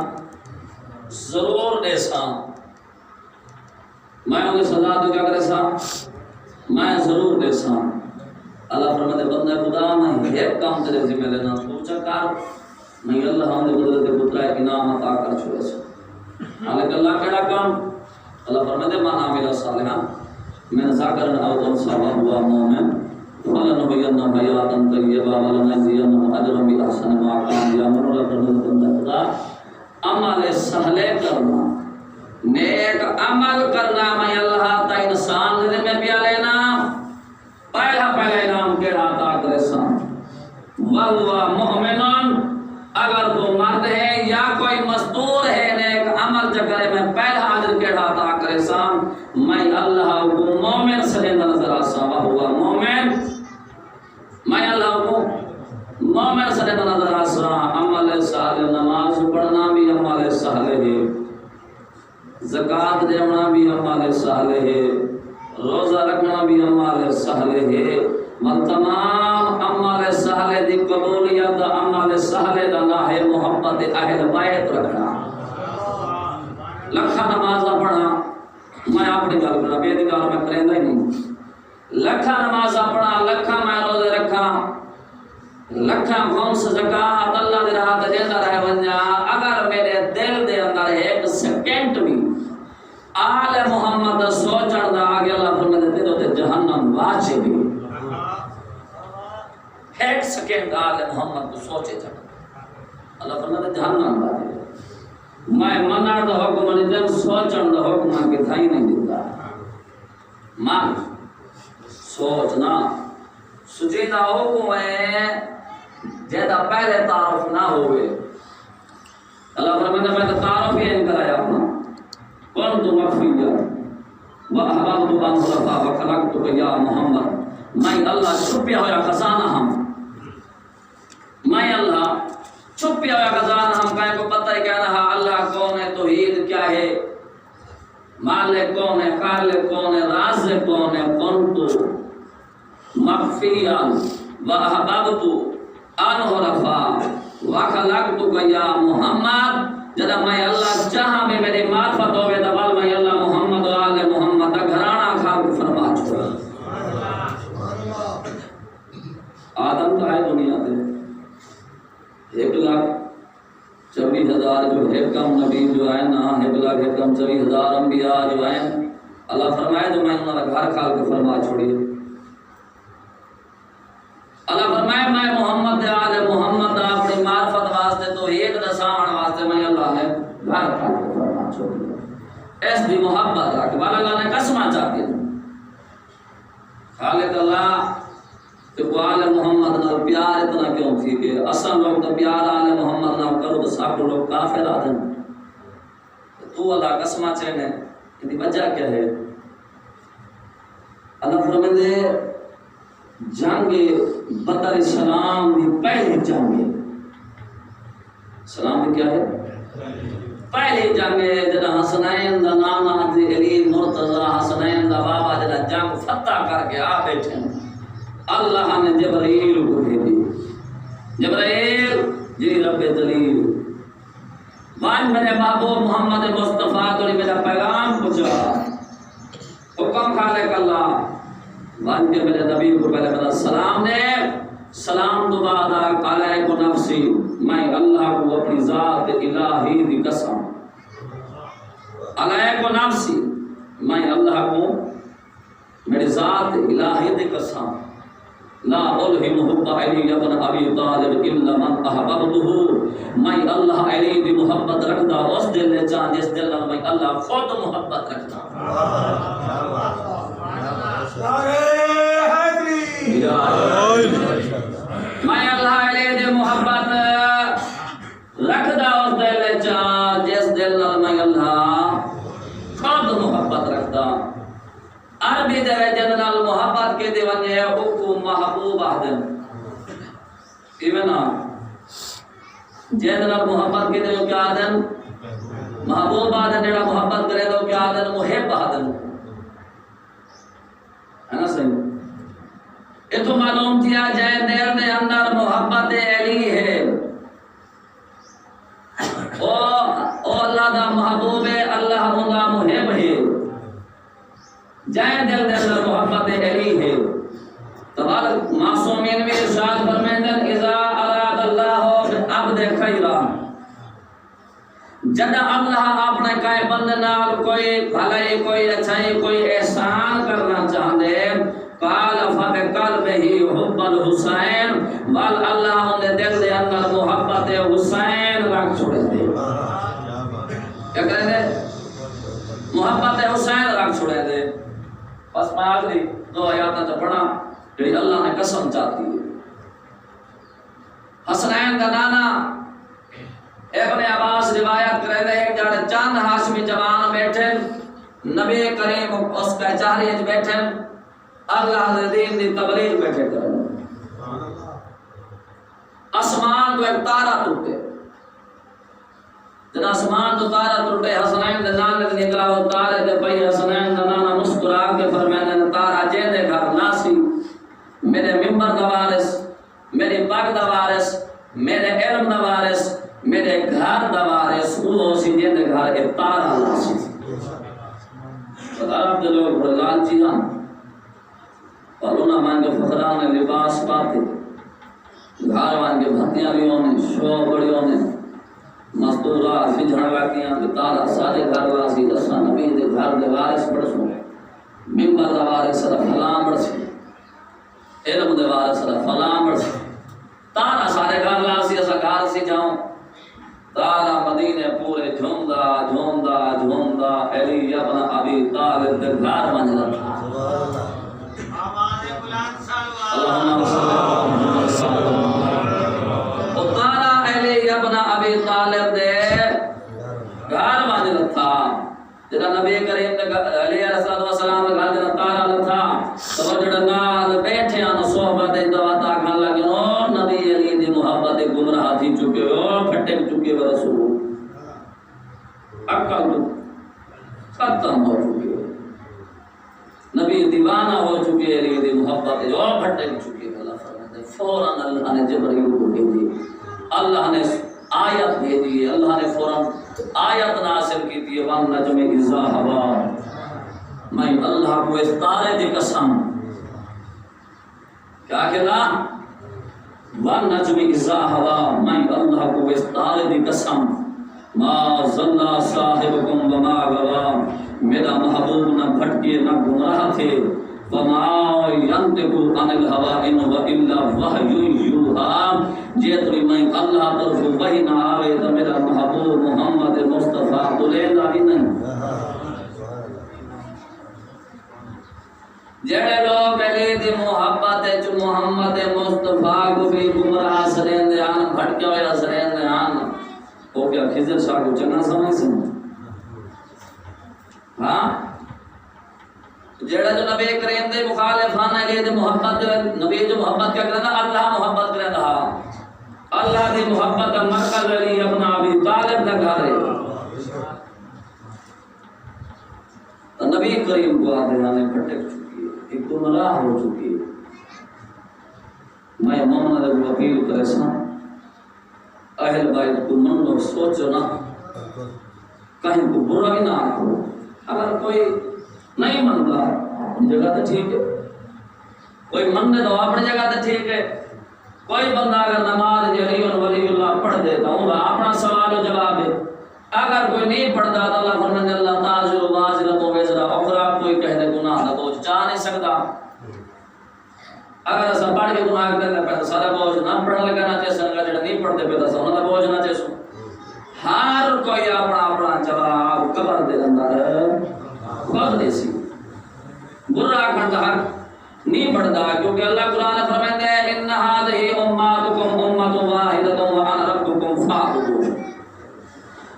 ضرور دے سا میں انہیں سزا تو کیا کرے سا میں ضرور دے سا اللہ فرماتے بندہ خدا میں ایک کام تیرے ذمہ لینا سوچا کر میں اللہ ہم نے قدرت پترہ انعام عطا کر چھوڑے سا حالانکہ اللہ کہڑا کام اللہ فرماتے من عمل صالحا من ذکر او انثى وهو مؤمن فلنحيينه حياة طيبة ولنجزينهم أجرا بأحسن ما كانوا يعملون. اللہ فرماتا عمل صالح کرنا نیک عمل کرنا میں اللہ تا انسان دے میں پیا لینا پہلا انعام کیڑا عطا کرے سان وہو مؤمن. اگر تو مرد ہے یا کوئی مزدور ہے نیک عمل چکرے میں پہلا اجر کیڑا عطا کرے سان میں اللہ کو مومن سے نظر آسا وہو مومن میں اللہ کو مومن سے نظر آسا. عمل صالح نماز پڑھنا بھی عمل صالح ہے زکات دینا بھی عمل صالح ہے روزہ رکھنا بھی عمل صالح ہے. من تمام عمل صالح دی قبولیت عمل صالح دا نام ہے محبت اہل بیت رکھنا. لکھا نماز پڑھا میں اپنی گل کرا بے دگار میں کریندا ہی نہیں. لکھا نماز پڑھا لکھا میں روزے رکھا لکھا خمس زکات اللہ دی راہ تے دیندا رہ ونجا اگر میرے دل دے اندر ایک سیکنڈ بھی آل محمد سوچن دا آگے اللہ فرماتے تے جہنم واجب ہے. ایک سیکنڈ آل محمد کو سوچے جا اللہ فرماتے جہنم واجب ہے. میں منع دا حکم نہیں دے سوچن دا حکم کے تھائی نہیں دیتا. مان سوچنا سجیدہ حکم ہے جیدہ پہلے تعارف نہ ہوئے. اللہ فرماتے میں تو تعارف ہی نہیں کرایا اپنا کون تو مخفیہ وَأَحْبَبْتُ أَنْ خَلَقَ وَخَلَقْتُكَ يَا محمد. میں اللہ چھپیا ہوا خزانہ ہم میں اللہ چھپیا ہوا خزانہ ہم کہیں کو پتہ ہی کہنا ہے اللہ کون ہے توحید کیا ہے مالک کون ہے خالق کون ہے رازق کون ہے. کون تو مخفیہ وَأَحْبَبْتُ أَنْ وَخَلَقْتُكَ يَا محمد. جدا میں اللہ چاہاں میں میری معرفت ہوئے دبال میں اللہ محمد و آل محمد گھرانا کھا کو فرما چھوڑا. آدم تو آئے دنیا دے 1,24,000 جو حکم نبی جو آئے نا 1,24,000 انبیاء جو آئے اللہ فرمائے تو میں انہوں نے گھر کھال کو فرما چھوڑی. اللہ فرمائے میں محمد آل محمد اپنی معرفت واسطے تو ایک دسان واسطے میں اللہ نے گھر کھال کو فرما چھوڑی. اس بھی محبت رکھ والا اللہ نے قسمہ چاہتے ہیں خالق اللہ کہ وہ آل محمد نال پیار اتنا کیوں تھی کہ اصل لوگ تو پیار آل محمد نال کرو تو ساکو لوگ کافر آدھن تو اللہ قسمہ چاہنے ان وجہ کیا ہے. اللہ فرمائے جنگ بدر سلام دی پہلی جنگ سلام دی کیا ہے پہلی جنگ جدا حسنین دا نانا دی علی مرتضی حسنین دا بابا جدا جنگ فتح کر کے آ بیٹھے اللہ نے جبرائیل کو بھیجی. جبرائیل جی رب دلیل وان میرے محبوب محمد مصطفیٰ کو میرا پیغام پہنچا حکم خالق اللہ وان کے میرے نبی کو پہلے بتا سلام دے سلام تو بعد علیہ کو نفسی میں اللہ کو اپنی ذات الہی دی قسم علیہ کو نفسی میں اللہ کو میری ذات الہی دی قسم لا الہم حب علی ابن ابی طالب الا من احببته میں اللہ علی دی محبت رکھدا اس دل نے چاہ جس دل میں اللہ خود محبت رکھدا. میں اللہ علی دی محبت رکھدا اس دل نے چاہ جس دل میں اللہ خود محبت رکھدا. عربی دے جنرل محبت کے دیوانجے ہے او محبوب آدم ایونا جنرل محبت کے دیو کیا آدم محبوب آدم جڑا محبت کرے تو کیا آدم محب آدم ہے نا صحیح. یہ تو معلوم تھیا جائے دیر دے اندر محبت علی ہے او اللہ دا محبوب ہے اللہ دا محب ہے جائے دل دے اندر محبت علی ہے. تبارک معصومین میں ارشاد فرمائیں اذا اراد اللہ بعبد خیرا جدا اللہ اپنے کائے بندے نال کوئی بھلائی کوئی اچھائی کوئی احسان کرنا چاہتے قال فبقلبه حب الحسین وال اللہ نے دل دے اندر محبت حسین رکھ چھوڑے دے کیا کرے دے محبت حسین رکھ چھوڑے دے بس میں آخری دو آیاتیں تو پڑھا کہ اللہ نے قسم چاہتی ہے حسنین کا نانا ابن عباس روایت کرے رہے جڑے چند ہاشمی جوان بیٹھے نبی کریم اس کا چہرے بیٹھے اللہ دے دین دی تبلیغ بیٹھے کرے آسمان تو ایک تارا ٹوٹے جنا آسمان تو تارا ٹوٹے حسنین دے نانے دے نکلا وہ تارے دے پئی حسنین دا نانا مسکرا کے فرمانے تارا جے دے گھر ناسی میرے ممبر دا وارث میری پاک دا وارث میرے علم دا وارث میرے گھر دا وارث وہ سی جے دے گھر ایک تارا ناسی پتہ آپ دے لوگ بڑے لالچی ہاں اور انہاں مان کے فخران لباس پاتے گھر مان کے بھتیاں بھی ہونے شو بڑی ہونے مزدورہ فجھڑ واقعیاں کہ تارا سارے گھر واسی دساں نبی دے گھر دے وارث پڑسوں ممبر دا وارث دا فلاں پڑسی علم دے وارث دا فلاں پڑسی تارا سارے گھر واسی اسا گھر سی جاؤں تارا مدینے پورے جھومدا جھومدا جھومدا علی ابن ابی طالب دے گھر ونجدا اللہم صلی تارا علی ابن ابی طالب دے گھر ونجدا تھا جدا نبی کریم نے علیہ السلام نے گھر جدا تارا لتھا تو جڑا نال بیٹھے ان صحبت دعا تا کھان لگے او نبی علی دی محبت گمراہ تھی چکے او پھٹک چکے وہ رسول عقل ختم ہو چکے نبی دیوانہ ہو چکے علی دی محبت او پھٹک چکے اللہ فرماتے فوراً اللہ نے جبرائیل کو بھیجی اللہ نے آیت بھیجی اللہ نے فوراً آیت نازل کی تھی وان نجم اذا ہوا میں اللہ کو اس تارے دی قسم کیا کہنا وان نجم اذا ہوا میں اللہ کو اس تارے دی قسم ما ظل صاحبکم وما غوا میرا محبوب نہ بھٹکے نہ گمراہ تھے وما ينطق عن الهوى ان هو الا وحي يوحى جے تو میں اللہ طرف وحی نہ آوے تو میرا محبوب محمد مصطفیٰ بولیندا ہی نہیں جڑے لوگ علی دی محبت چ محمد مصطفیٰ کو بھی گمراہ سرندے آن بھٹکے ہوئے سرندے آن وہ کیا خضر شاہ کو چنگا سمجھ سن ہاں جڑا جو نبی کریم دے مخالفان علی دی محبت نبی جو محبت کیا کرنا اللہ محبت کرنا اللہ دی محبت کا مرکز علی ابن ابی طالب دا گھر ہے تو نبی کریم کو آدھے پھٹک چکی ہے ایک گمراہ ہو چکی ہے میں محمد ابو اپیل کرے سا اہل بیت کو من لو سوچو نا کہیں کو برا بھی نہ آکھو اگر کوئی نہیں منتا جگہ تو ٹھیک ہے کوئی مننے تو اپنی جگہ تو ٹھیک ہے کوئی بندہ اگر نماز علی ولی اللہ پڑھ دیتا ہوں اپنا سوال و جواب ہے اگر کوئی نہیں پڑھتا تو اللہ فرماتے اللہ تعالی واجرۃ و وزر اخرى کوئی کہہ دے گناہ کا بوجھ چاہ نہیں سکتا اگر ایسا پڑھ کے گناہ کرنے پہ سارا بوجھ نہ پڑھنے لگا نہ چاہے سنگا جڑا نہیں پڑھتے پہ تو انہاں دا بوجھ نہ چاہے ہر کوئی اپنا اپنا جواب قبر دے اندر خود دیسی برا کھنڈ حق نہیں پڑھتا کیونکہ اللہ قرآن فرمائے ہیں ان هذه امتکم امۃ واحدۃ وانا ربکم فاعبدون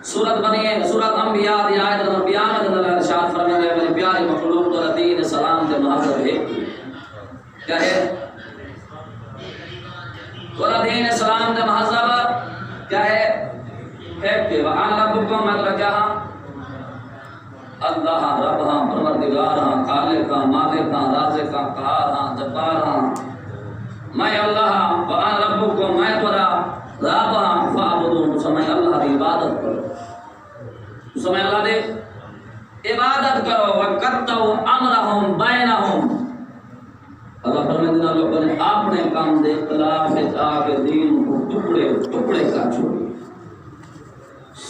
سورۃ بنی سورۃ انبیاء دی آیت نمبر 92 میں اللہ ارشاد فرماتے ہیں میرے پیارے مخلوق تو دین سلام دے مہذب ہے کیا ہے تو دین سلام دے مہذب کیا ہے کہ وانا ربکم مطلب کیا اللہ رب ہاں پروردگار ہاں خالق ہاں مالک ہاں رازق ہاں قہار ہاں جبار ہاں میں اللہ ہاں وان ربکم میں ترا رب ہاں فاعبدون سمجھ اللہ دی عبادت کرو سمجھ اللہ دی عبادت کرو وقتوا امرهم بینہم اللہ فرماتے ہیں لوگوں نے اپنے کام دے اختلاف آ کے دین کو ٹکڑے ٹکڑے کر چھوڑے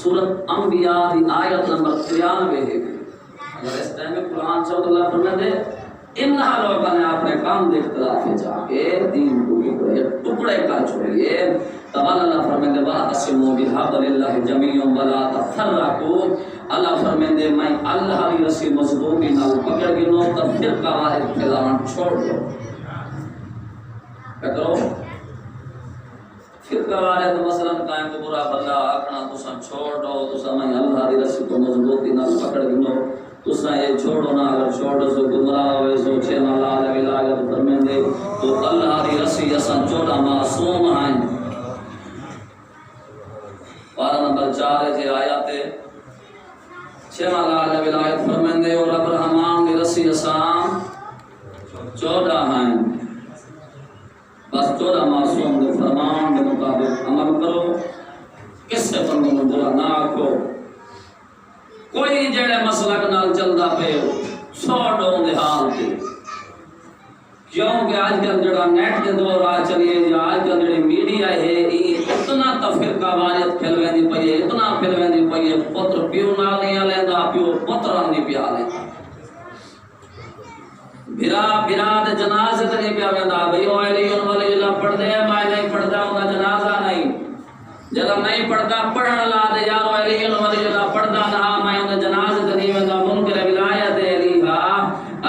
سورت انبیاء دی آیت نمبر 93 ہے. اگر اس ٹائم میں قرآن چاہو تو اللہ فرمائے دے انہا لوگوں نے اپنے کام دے اختلاف جا کے دین کو ٹکڑے کر چھوڑیے. تب اللہ فرمائے دے وَاعْتَصِمُوا بِحَبْلِ اللَّهِ جَمِيعًا وَلَا تَفَرَّقُوا. اللہ فرمائے دے میں اللہ کی رسی مضبوطی نال پکڑ گنو تب فرقہ واحد پھیلاون چھوڑ دو. کیا کرو؟ فرقہ واحد مثلا قائم کو برا بندہ آکھنا تساں چھوڑ دو. تساں میں اللہ کی رسی کو مضبوطی نال پکڑ گنو تساں یہ چھوڑو نہ. اگر چھوڑ دو سو گمراہ ہوئے سو چھے نہ لال ولایت فرمائے دے تو اللہ کی رسی اساں 14 معصوم ہیں. پارہ نمبر 4 ہے آیات چھے نہ لال ولایت فرمائے دے اور رب رحمان کی رسی اساں 14 ہیں. بس 14 معصوم دے فرمان کے مطابق عمل کرو. کس سے بندوں برا نہ آکھو. کوئی جڑے مسلک نال چلدا پے سو ڈون دے حال تے. کیونکہ آج کل جڑا نیٹ دے دور آ چلیے یا آج کل جڑی میڈیا ہے یہ اتنا تفرقہ واریت پھیلویندی پئی ہے اتنا پھیلویندی پئی ہے. پتر پیو نال نہیں لیندا پیو پتر نہیں پیا لیندا. بھرا دے جنازے تے نہیں پیا ویندا. بھئی او علی ولی اللہ پڑھ دے میں نہیں پڑھدا اوندا جنازہ نہیں. جڑا نہیں پڑھدا پڑھن لا دے یار علی ولی اللہ پڑھدا نہ میں اوندا جنازے تے نہیں ویندا. منکر ولایت علی ہا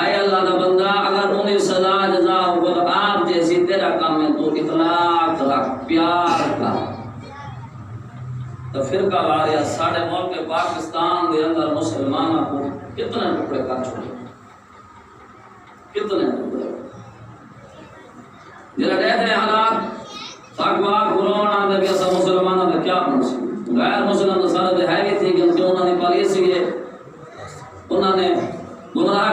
اے اللہ دا بندہ اگر انہیں سزا جزا ہو تو آپ جیسی تیرا کام ہے تو اخلاق رکھ پیار کر. تو فرقہ واریت ساڈے ملک پاکستان دے اندر مسلمانوں کو کتنے ٹکڑے کر چھوڑے کتنے ٹکڑے. جڑا کہتے ہیں حالات تقوا قرآن دے کہ سب مسلمانوں کا کیا منصب غیر مسلم تو سارے ہے بھی تھی کہ انہوں نے پالیسی ہے انہوں نے گمراہ